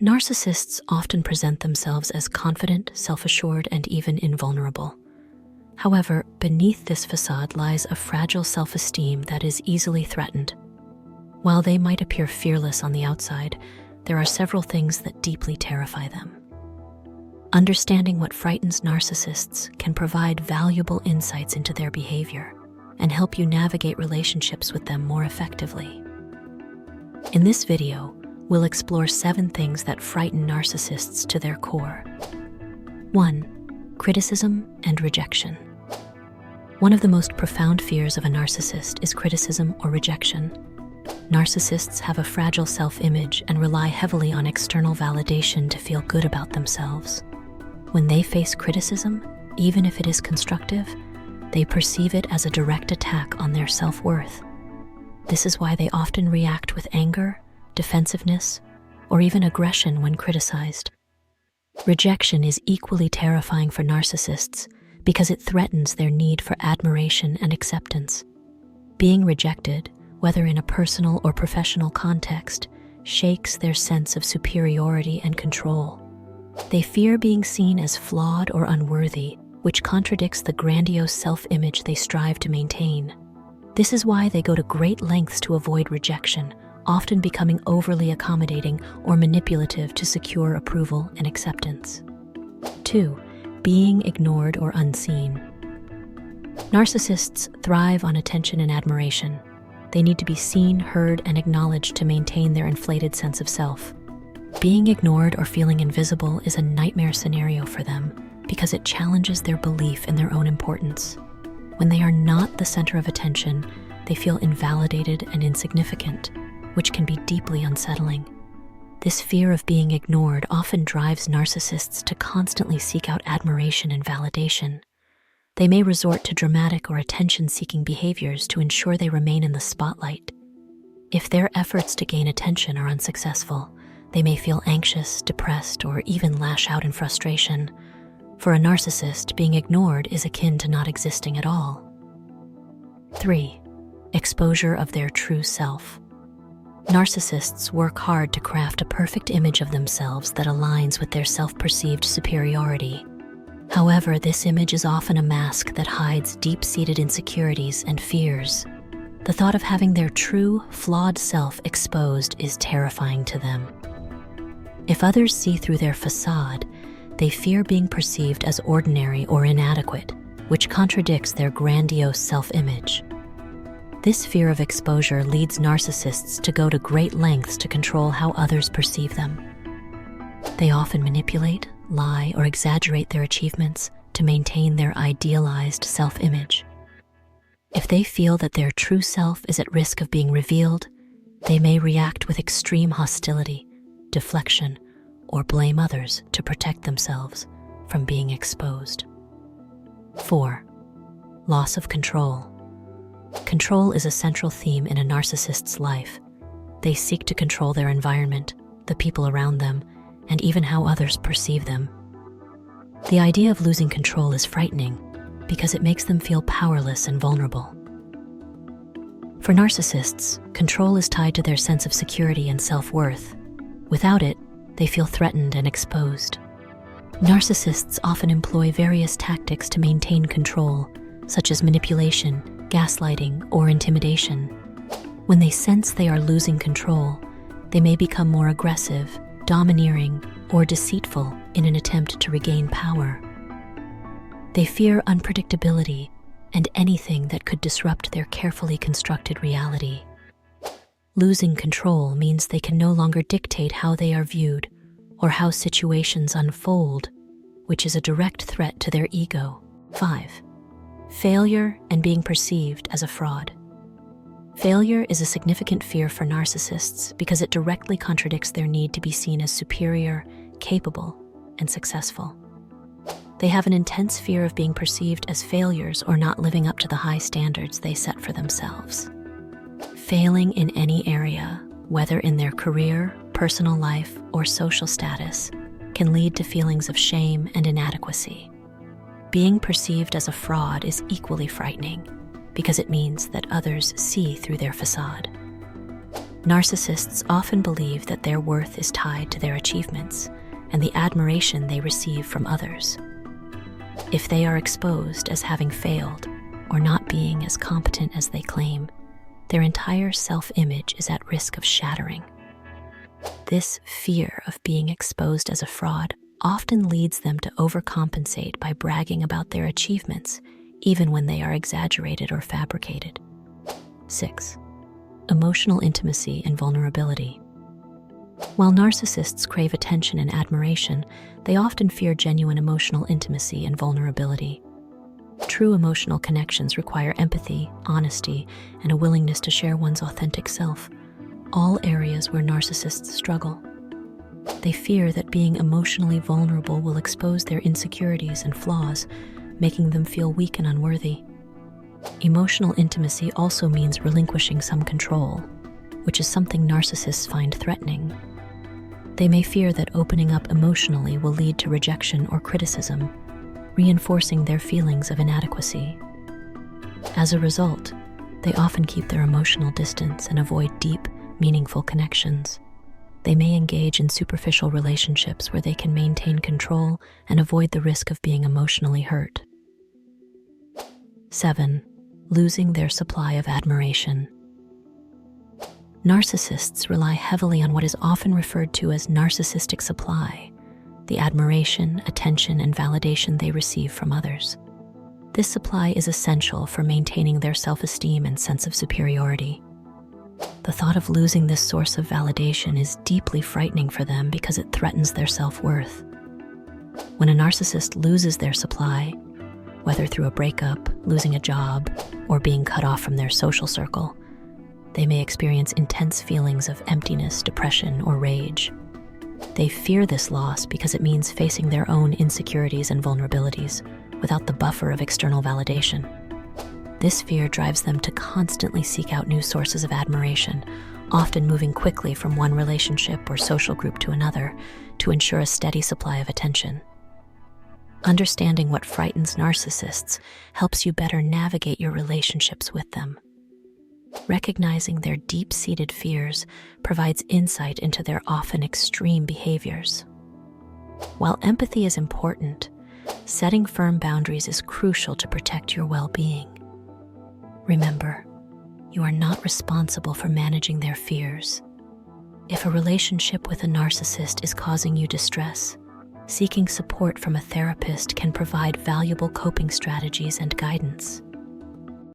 Narcissists often present themselves as confident, self-assured, and even invulnerable. However, beneath this facade lies a fragile self-esteem that is easily threatened. While they might appear fearless on the outside, there are several things that deeply terrify them. Understanding what frightens narcissists can provide valuable insights into their behavior and help you navigate relationships with them more effectively. In this video, we'll explore 7 things that frighten narcissists to their core. 1. Criticism and rejection. One of the most profound fears of a narcissist is criticism or rejection. Narcissists have a fragile self-image and rely heavily on external validation to feel good about themselves. When they face criticism, even if it is constructive, they perceive it as a direct attack on their self-worth. This is why they often react with anger, defensiveness, or even aggression when criticized. Rejection is equally terrifying for narcissists because it threatens their need for admiration and acceptance. Being rejected, whether in a personal or professional context, shakes their sense of superiority and control. They fear being seen as flawed or unworthy, which contradicts the grandiose self-image they strive to maintain. This is why they go to great lengths to avoid rejection, often becoming overly accommodating or manipulative to secure approval and acceptance. 2. Being ignored or unseen. Narcissists thrive on attention and admiration. They need to be seen, heard, and acknowledged to maintain their inflated sense of self. Being ignored or feeling invisible is a nightmare scenario for them because it challenges their belief in their own importance. When they are not the center of attention, they feel invalidated and insignificant, which can be deeply unsettling. This fear of being ignored often drives narcissists to constantly seek out admiration and validation. They may resort to dramatic or attention-seeking behaviors to ensure they remain in the spotlight. If their efforts to gain attention are unsuccessful, they may feel anxious, depressed, or even lash out in frustration. For a narcissist, being ignored is akin to not existing at all. 3. Exposure of their true self. Narcissists work hard to craft a perfect image of themselves that aligns with their self-perceived superiority. However, this image is often a mask that hides deep-seated insecurities and fears. The thought of having their true, flawed self exposed is terrifying to them. If others see through their facade, they fear being perceived as ordinary or inadequate, which contradicts their grandiose self-image. This fear of exposure leads narcissists to go to great lengths to control how others perceive them. They often manipulate, lie, or exaggerate their achievements to maintain their idealized self-image. If they feel that their true self is at risk of being revealed, they may react with extreme hostility, deflection, or blame others to protect themselves from being exposed. 4. Loss of control. Control is a central theme in a narcissist's life. They seek to control their environment, the people around them, and even how others perceive them. The idea of losing control is frightening because it makes them feel powerless and vulnerable. For narcissists, control is tied to their sense of security and self-worth. Without it, they feel threatened and exposed. Narcissists often employ various tactics to maintain control, such as manipulation, gaslighting, or intimidation. When they sense they are losing control, they may become more aggressive, domineering, or deceitful in an attempt to regain power. They fear unpredictability and anything that could disrupt their carefully constructed reality. Losing control means they can no longer dictate how they are viewed or how situations unfold, which is a direct threat to their ego. 5. Failure and being perceived as a fraud. Failure is a significant fear for narcissists because it directly contradicts their need to be seen as superior, capable, and successful. They have an intense fear of being perceived as failures or not living up to the high standards they set for themselves. Failing in any area, whether in their career, personal life, or social status, can lead to feelings of shame and inadequacy. Being perceived as a fraud is equally frightening because it means that others see through their facade. Narcissists often believe that their worth is tied to their achievements and the admiration they receive from others. If they are exposed as having failed or not being as competent as they claim, their entire self-image is at risk of shattering. This fear of being exposed as a fraud often leads them to overcompensate by bragging about their achievements, even when they are exaggerated or fabricated. 6. Emotional intimacy and vulnerability. While narcissists crave attention and admiration, they often fear genuine emotional intimacy and vulnerability. True emotional connections require empathy, honesty, and a willingness to share one's authentic self, all areas where narcissists struggle. They fear that being emotionally vulnerable will expose their insecurities and flaws, making them feel weak and unworthy. Emotional intimacy also means relinquishing some control, which is something narcissists find threatening. They may fear that opening up emotionally will lead to rejection or criticism, reinforcing their feelings of inadequacy. As a result, they often keep their emotional distance and avoid deep, meaningful connections. They may engage in superficial relationships where they can maintain control and avoid the risk of being emotionally hurt. 7. Losing their supply of admiration. Narcissists rely heavily on what is often referred to as narcissistic supply, the admiration, attention, and validation they receive from others. This supply is essential for maintaining their self-esteem and sense of superiority. The thought of losing this source of validation is deeply frightening for them because it threatens their self-worth. When a narcissist loses their supply, whether through a breakup, losing a job, or being cut off from their social circle, they may experience intense feelings of emptiness, depression, or rage. They fear this loss because it means facing their own insecurities and vulnerabilities without the buffer of external validation. This fear drives them to constantly seek out new sources of admiration, often moving quickly from one relationship or social group to another to ensure a steady supply of attention. Understanding what frightens narcissists helps you better navigate your relationships with them. Recognizing their deep-seated fears provides insight into their often extreme behaviors. While empathy is important, setting firm boundaries is crucial to protect your well-being. Remember, you are not responsible for managing their fears. If a relationship with a narcissist is causing you distress, seeking support from a therapist can provide valuable coping strategies and guidance.